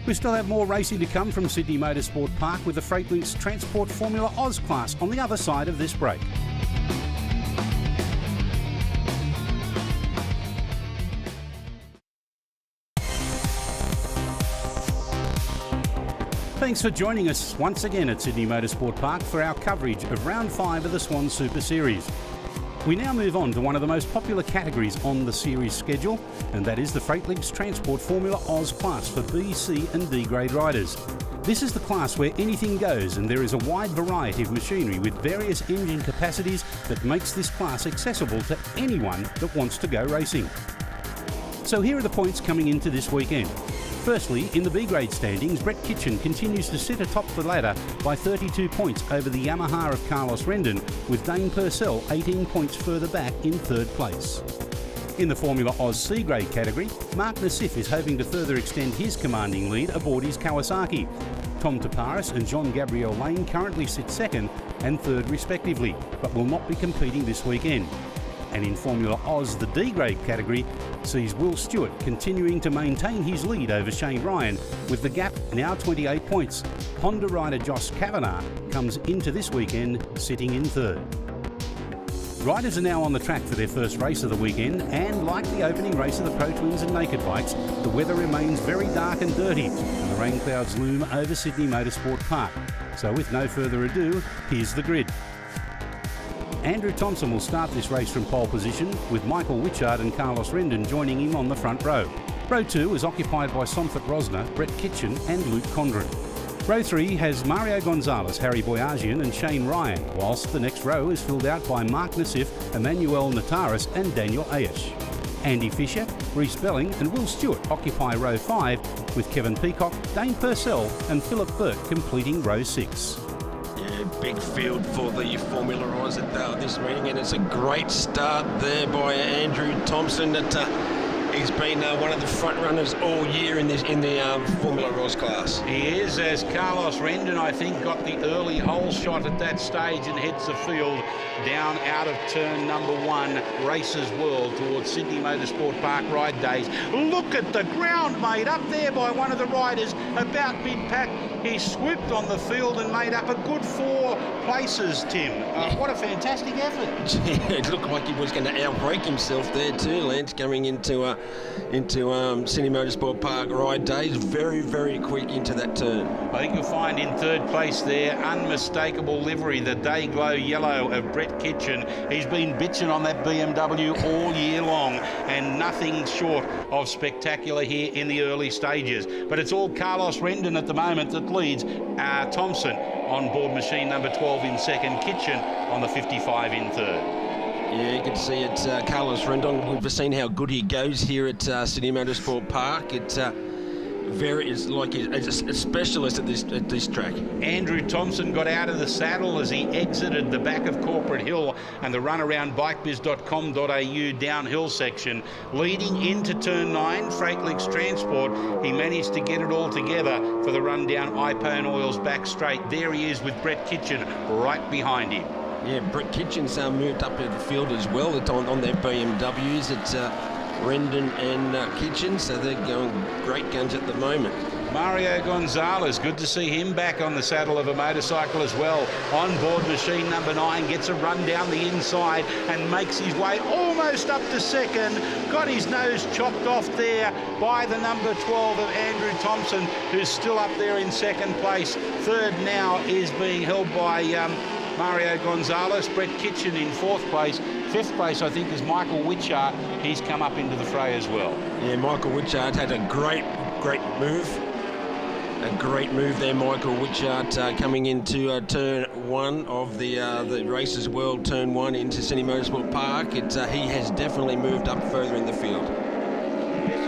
We still have more racing to come from Sydney Motorsport Park with the Freightlink's Transport Formula Oz class on the other side of this break. Thanks for joining us once again at Sydney Motorsport Park for our coverage of Round 5 of the Swann Super Series. We now move on to one of the most popular categories on the series schedule, and that is the Freightlink's Transport Formula Oz class for B, C and D grade riders. This is the class where anything goes, and there is a wide variety of machinery with various engine capacities that makes this class accessible to anyone that wants to go racing. So here are the points coming into this weekend. Firstly, in the B-grade standings, Brett Kitchen continues to sit atop the ladder by 32 points over the Yamaha of Carlos Rendon, with Dane Purcell 18 points further back in third place. In the Formula Oz C-grade category, Mark Nassif is hoping to further extend his commanding lead aboard his Kawasaki. Tom Taparis and Jean-Gabriel Lane currently sit second and third respectively, but will not be competing this weekend. And in Formula Oz, the D-grade category sees Will Stewart continuing to maintain his lead over Shane Ryan, with the gap now 28 points. Honda rider Josh Kavanagh comes into this weekend sitting in third. Riders are now on the track for their first race of the weekend, and like the opening race of the Pro Twins and Naked Bikes, the weather remains very dark and dirty, and the rain clouds loom over Sydney Motorsport Park. So with no further ado, here's the grid. Andrew Thompson will start this race from pole position, with Michael Witchard and Carlos Rendon joining him on the front row. Row 2 is occupied by Somfort Rosner, Brett Kitchen and Luke Condren. Row 3 has Mario Gonzalez, Harry Boyajian and Shane Ryan, whilst the next row is filled out by Mark Nassif, Emmanuel Nataris and Daniel Ayesh. Andy Fisher, Reece Belling and Will Stewart occupy row 5, with Kevin Peacock, Dane Purcell and Philip Burke completing row 6. Big field for the Formula Oz at this meeting, and it's a great start there by Andrew Thompson. He's been one of the front runners all year in the Formula Oz class. He is, as Carlos Rendon, I think, got the early hole shot at that stage and heads the field down out of turn number 1, Races World, towards Sydney Motorsport Park ride days. Look at the ground made up there by one of the riders, about mid-pack. He swooped on the field and made up a good 4 places, Tim. What a fantastic effort. It looked like he was going to outbreak himself there too, Lance, coming into Sydney Motorsport Park ride days. Very, very quick into that turn. I think you'll find in third place there, unmistakable livery, the day glow yellow of Brett Kitchen. He's been bitching on that BMW all year long, and nothing short of spectacular here in the early stages. But it's all Carlos Rendon at the moment that leads. Thompson on board machine number 12 in second, Kitchen on the 55 in third. Yeah, you can see it. Carlos Rendon. We've seen how good he goes here at Sydney Motorsport Park. It's like he's a specialist at this track. Andrew Thompson got out of the saddle as he exited the back of Corporate Hill and the run around bikebiz.com.au downhill section. Leading into turn 9, Freightlix Transport, he managed to get it all together for the run down Ione Oils back straight. There he is with Brett Kitchen right behind him. Yeah, Brett Kitchen's moved up in the field as well. It's on their BMWs. It's Rendon and Kitchen, so they're going great guns at the moment. Mario Gonzalez, good to see him back on the saddle of a motorcycle as well. On board machine number 9, gets a run down the inside and makes his way almost up to second. Got his nose chopped off there by the number 12 of Andrew Thompson, who's still up there in second place. Third now is being held by Mario Gonzalez. Brett Kitchen in fourth place. Fifth place, I think, is Michael Witchart. He's come up into the fray as well. Yeah, Michael Witchart had a great move. A great move there, Michael Witchart, coming into turn 1 of the Races World turn 1 into Sydney Motorsport Park. He has definitely moved up further in the field.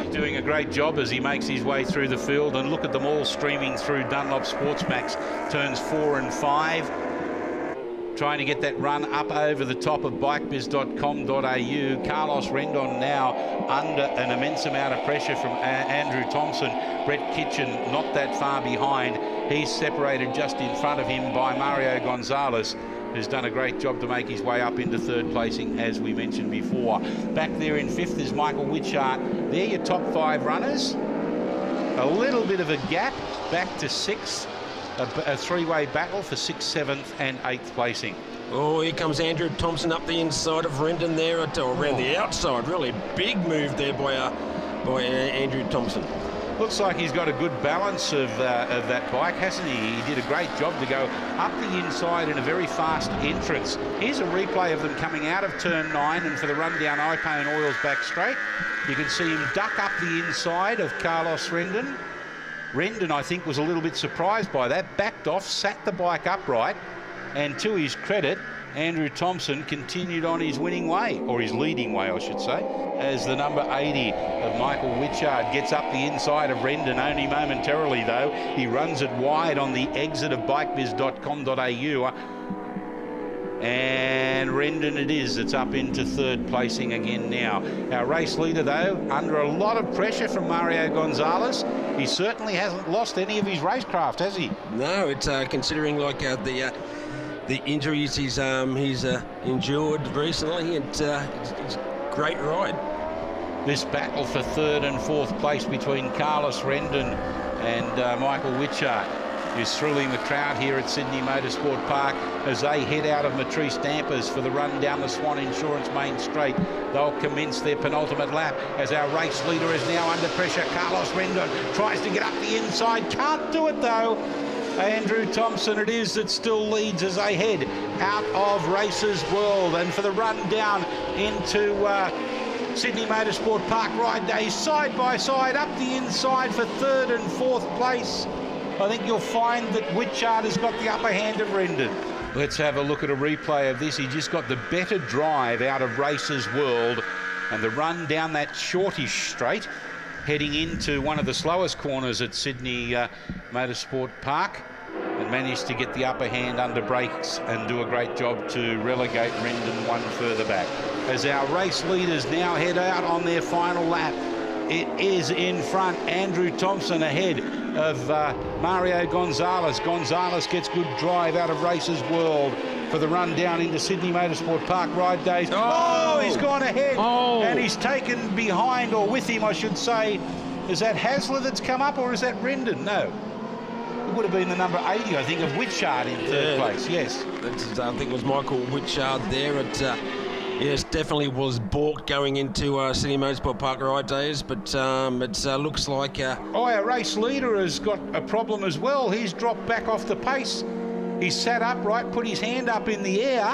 He's doing a great job as he makes his way through the field, and look at them all streaming through Dunlop Sportsmax turns 4 and 5. Trying to get that run up over the top of bikebiz.com.au. Carlos Rendon now under an immense amount of pressure from Andrew Thompson. Brett Kitchen not that far behind. He's separated just in front of him by Mario Gonzalez, who's done a great job to make his way up into third placing, as we mentioned before. Back there in fifth is Michael Witchart. They're your top 5 runners. A little bit of a gap back to 6th. A three-way battle for 6th, 7th and 8th placing. Oh, here comes Andrew Thompson up the inside of Rendon there, or around the outside. Really big move there by Andrew Thompson. Looks like he's got a good balance of that bike, hasn't he? He did a great job to go up the inside in a very fast entrance. Here's a replay of them coming out of turn 9, and for the run down Ione Oils back straight, you can see him duck up the inside of Carlos Rendon. Rendon, I think, was a little bit surprised by that, backed off, sat the bike upright, and to his credit, Andrew Thompson continued on his winning way, or his leading way, I should say, as the number 80 of Michael Witchart gets up the inside of Rendon, only momentarily though. He runs it wide on the exit of bikebiz.com.au. And Rendon it is. It's up into third placing again now. Our race leader, though, under a lot of pressure from Mario Gonzalez. He certainly hasn't lost any of his racecraft, has he? No, it's considering like the injuries he's endured recently. It's a great ride. This battle for third and fourth place between Carlos Rendon and Michael Witchart is thrilling the crowd here at Sydney Motorsport Park as they head out of Matrice Dampers for the run down the Swann Insurance Main Straight. They'll commence their penultimate lap as our race leader is now under pressure. Carlos Rendon tries to get up the inside, can't do it though. Andrew Thompson it is that still leads as they head out of Races World, and for the run down into Sydney Motorsport Park ride days, side by side up the inside for third and fourth place. I think you'll find that Witchart has got the upper hand of Rendon. Let's have a look at a replay of this. He just got the better drive out of Races World, and the run down that shortish straight, heading into one of the slowest corners at Sydney Motorsport Park, and managed to get the upper hand under brakes and do a great job to relegate Rendon one further back. As our race leaders now head out on their final lap, it is in front, Andrew Thompson ahead of Mario Gonzalez. Gonzalez gets good drive out of Races World for the run down into Sydney Motorsport Park ride days. Oh, he's gone ahead, and he's taken behind, or with him I should say. Is that Hasler that's come up, or is that Rendon? No. It would have been the number 80, I think, of Witchart in third place, yes. I think it was Michael Witchart there at Yes, definitely was balked going into Sydney Motorsport Park ride days, but it looks like... Our race leader has got a problem as well. He's dropped back off the pace. He's sat upright, put his hand up in the air.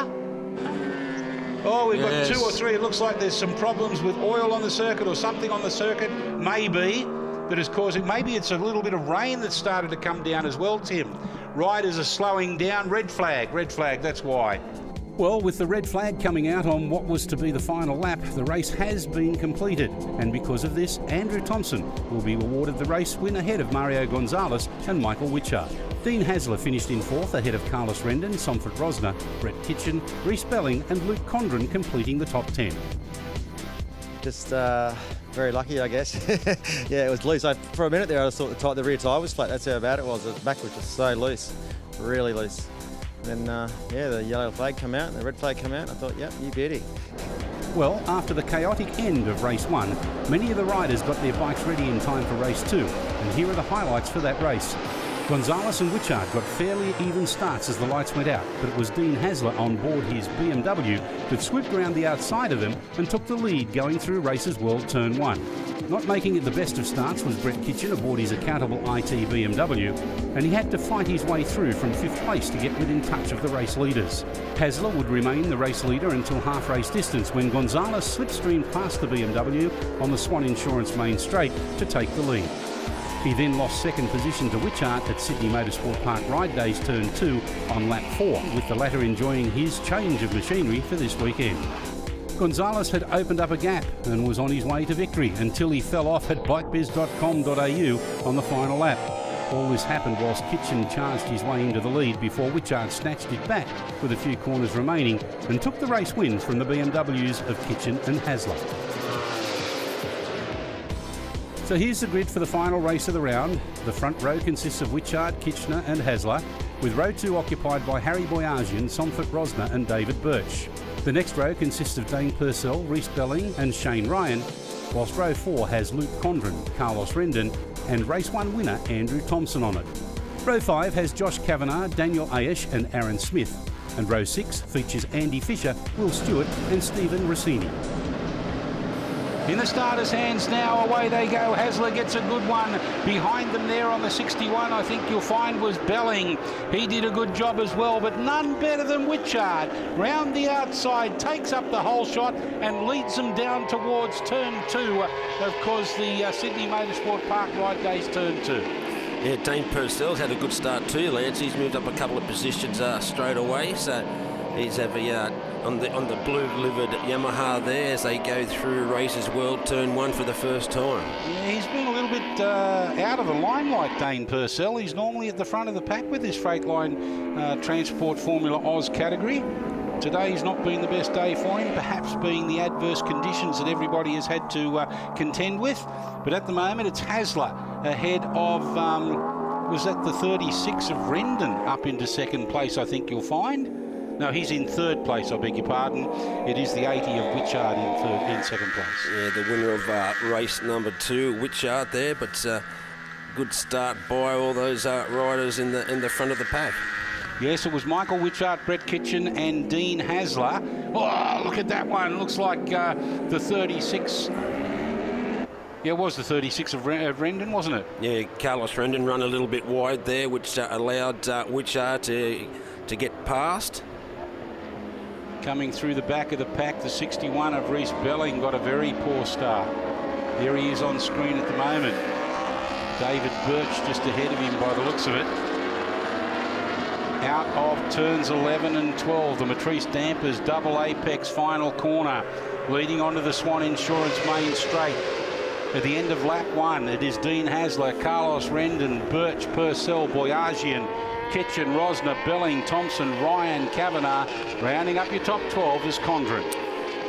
Oh, we've got 2 or 3. It looks like there's some problems with oil on the circuit or something on the circuit, maybe, that is causing... Maybe it's a little bit of rain that's started to come down as well, Tim. Riders are slowing down. Red flag, that's why. Well, with the red flag coming out on what was to be the final lap, the race has been completed. And because of this, Andrew Thompson will be awarded the race win ahead of Mario Gonzalez and Michael Witchard. Dean Hasler finished in 4th ahead of Carlos Rendon, Somford Rosner, Brett Kitchen, Rhys Belling and Luke Condren completing the top 10. Just very lucky, I guess. Yeah, it was loose. For a minute there, I thought the rear tyre was flat. That's how bad it was. The back was just so loose, really loose. And then, the yellow flag come out and the red flag come out. I thought, yep, you beauty. Well, after the chaotic end of race 1, many of the riders got their bikes ready in time for race 2. And here are the highlights for that race. Gonzalez and Witchard got fairly even starts as the lights went out, but it was Dean Hasler on board his BMW that swooped around the outside of them and took the lead going through Races World Turn 1. Not making it the best of starts was Brett Kitchen aboard his accountable IT BMW, and he had to fight his way through from 5th place to get within touch of the race leaders. Hasler would remain the race leader until half race distance when Gonzalez slipstreamed past the BMW on the Swann Insurance main straight to take the lead. He then lost 2nd position to Witchard at Sydney Motorsport Park Ride Days Turn 2 on lap 4, with the latter enjoying his change of machinery for this weekend. Gonzalez had opened up a gap and was on his way to victory until he fell off at bikebiz.com.au on the final lap. All this happened whilst Kitchen charged his way into the lead before Witchard snatched it back with a few corners remaining and took the race win from the BMWs of Kitchen and Hasler. So here's the grid for the final race of the round. The front row consists of Witchard, Kitchener and Hasler, with row 2 occupied by Harry Boyajian, Somfort Rosner and David Birch. The next row consists of Dane Purcell, Rhys Belling and Shane Ryan, whilst row 4 has Luke Condren, Carlos Rendon and race 1 winner Andrew Thompson on it. Row 5 has Josh Kavanagh, Daniel Ayesh and Aaron Smith, and row 6 features Andy Fisher, Will Stewart and Stephen Rossini. In the starters' hands now, away they go. Hasler gets a good one. Behind them there on the 61, I think you'll find was Belling. He did a good job as well, but none better than Witchard. Round the outside, takes up the whole shot and leads them down towards turn 2. Of course, the Sydney Motorsport Park Ride Days Turn 2. Yeah, Dane Purcell's had a good start too, Lance. He's moved up a couple of positions straight away, so he's on the blue-livered Yamaha there as they go through Races World Turn 1 for the first time. Yeah, he's been a little bit out of the limelight, Dane Purcell. He's normally at the front of the pack with his Freightline Transport Formula Oz category. Today's not been the best day for him, perhaps being the adverse conditions that everybody has had to contend with. But at the moment, it's Hasler ahead of, was that the 36 of Rendon up into 2nd place, I think you'll find. No, he's in 3rd place, I beg your pardon. It is the 80 of Witchard in 2nd place. Yeah, the winner of race number 2, Witchard there, but good start by all those riders in the front of the pack. Yes, it was Michael Witchard, Brett Kitchen and Dean Hasler. Oh, look at that one. Looks like the 36... Yeah, it was the 36 of Rendon, wasn't it? Yeah, Carlos Rendon run a little bit wide there, which allowed Witchard to get past. Coming through the back of the pack, the 61 of Rhys Belling got a very poor start. There he is on screen at the moment. David Birch just ahead of him by the looks of it. Out of turns 11 and 12, the Matrice Dampers double apex final corner, leading onto the Swann Insurance main straight. At the end of lap 1, it is Dean Hasler, Carlos Rendon, Birch, Purcell, Boyajian, Kitchen, Rosner, Belling, Thompson, Ryan, Kavanagh. Rounding up your top 12 is Condren.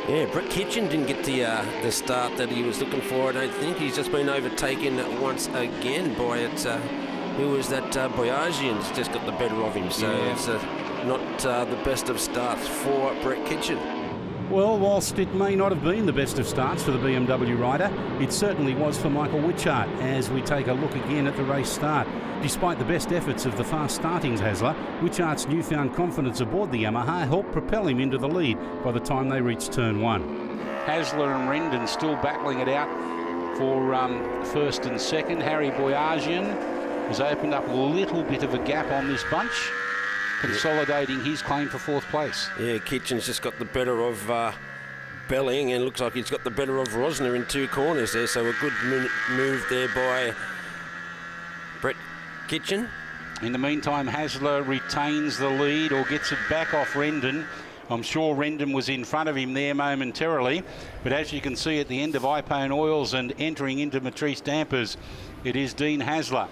Yeah, Brett Kitchen didn't get the start that he was looking for, I don't think. He's just been overtaken once again by it. Who was that? Boyajian's just got the better of him, so it's not the best of starts for Brett Kitchen. Well, whilst it may not have been the best of starts for the BMW rider, it certainly was for Michael Witchart as we take a look again at the race start. Despite the best efforts of the fast startings Hasler, Witchart's newfound confidence aboard the Yamaha helped propel him into the lead by the time they reached turn 1. Hasler and Rendon still battling it out for first and second. Harry Boyajian has opened up a little bit of a gap on this bunch, consolidating his claim for fourth place. Yeah, Kitchen's just got the better of Belling, and looks like he's got the better of Rosner in two corners there, so a good move there by Brett Kitchen. In the meantime, Hasler retains the lead or gets it back off Rendon. I'm sure Rendon was in front of him there momentarily, but as you can see at the end of Ipone Oils and entering into Matrice Dampers, it is Dean Hasler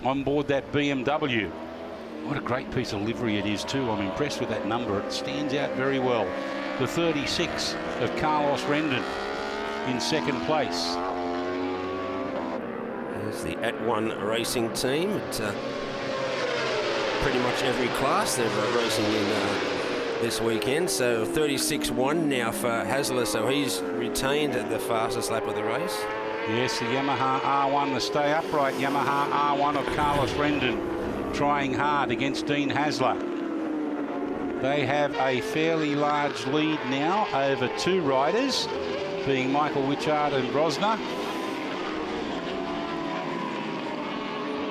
on board that BMW. What a great piece of livery it is too. I'm impressed with that number. It stands out very well. The 36 of Carlos Rendon in second place. There's the @1 racing team. It's pretty much every class they're racing in this weekend. So 36-1 now for Hasler, so he's retained the fastest lap of the race. Yes, the Yamaha R1, the stay upright Yamaha R1 of Carlos Rendon, trying hard against Dean Hasler. They have a fairly large lead now over two riders, being Michael Witchart and Rosner.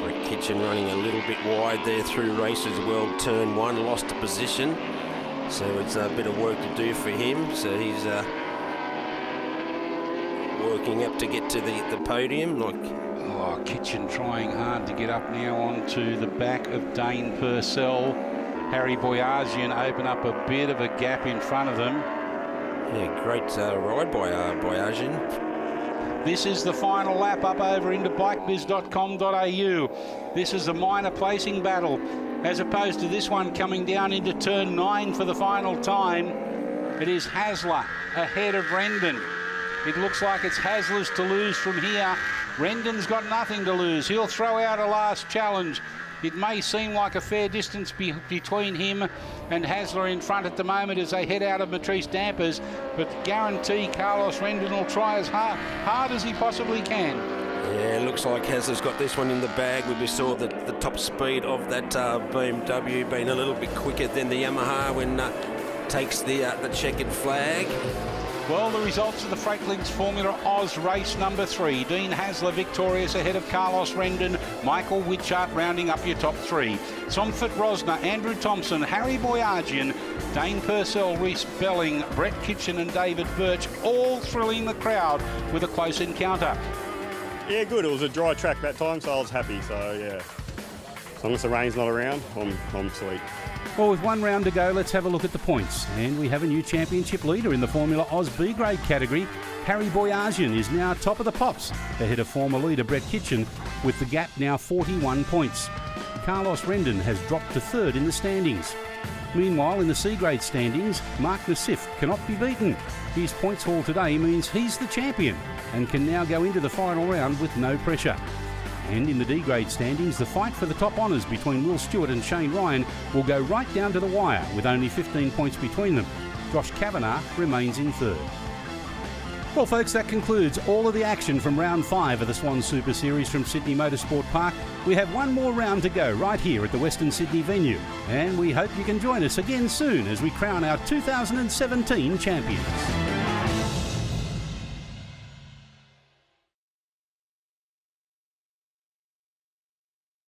Brett Kitchen running a little bit wide there through race as well. Turn 1, lost a position, so it's a bit of work to do for him. So he's working up to get to the podium. Kitchen trying hard to get up now onto the back of Dane Purcell. Harry Boyajian open up a bit of a gap in front of them. Yeah, great ride by Boyajian. This is the final lap up over into bikebiz.com.au. This is a minor placing battle, as opposed to this one coming down into turn 9 for the final time. It is Hasler ahead of Rendon. It looks like it's Hasler's to lose from here. Rendon's got nothing to lose. He'll throw out a last challenge. It may seem like a fair distance between him and Hasler in front at the moment as they head out of Matrice Dampers, but guarantee Carlos Rendon will try as hard as he possibly can. Yeah, it looks like Hasler's got this one in the bag. We saw the top speed of that BMW being a little bit quicker than the Yamaha when takes the checkered flag. Well, the results of the Freightlinks Formula Oz race number 3. Dean Hasler victorious ahead of Carlos Rendon. Michael Witchart rounding up your top 3. Somfort Rosner, Andrew Thompson, Harry Boyajian, Dane Purcell, Reese Belling, Brett Kitchen and David Birch, all thrilling the crowd with a close encounter. Yeah, good. It was a dry track that time, so I was happy. So, yeah, as long as the rain's not around, I'm sweet. Well, with one round to go, let's have a look at the points. And we have a new championship leader in the Formula Oz B grade category. Harry Boyajian is now top of the pops, ahead of former leader Brett Kitchen, with the gap now 41 points. Carlos Rendon has dropped to third in the standings. Meanwhile, in the C grade standings, Mark Nassif cannot be beaten. His points haul today means he's the champion and can now go into the final round with no pressure. And in the D grade standings, the fight for the top honours between Will Stewart and Shane Ryan will go right down to the wire with only 15 points between them. Josh Kavanagh remains in third. Well, folks, that concludes all of the action from round 5 of the Swann Super Series from Sydney Motorsport Park. We have one more round to go right here at the Western Sydney venue, and we hope you can join us again soon as we crown our 2017 champions.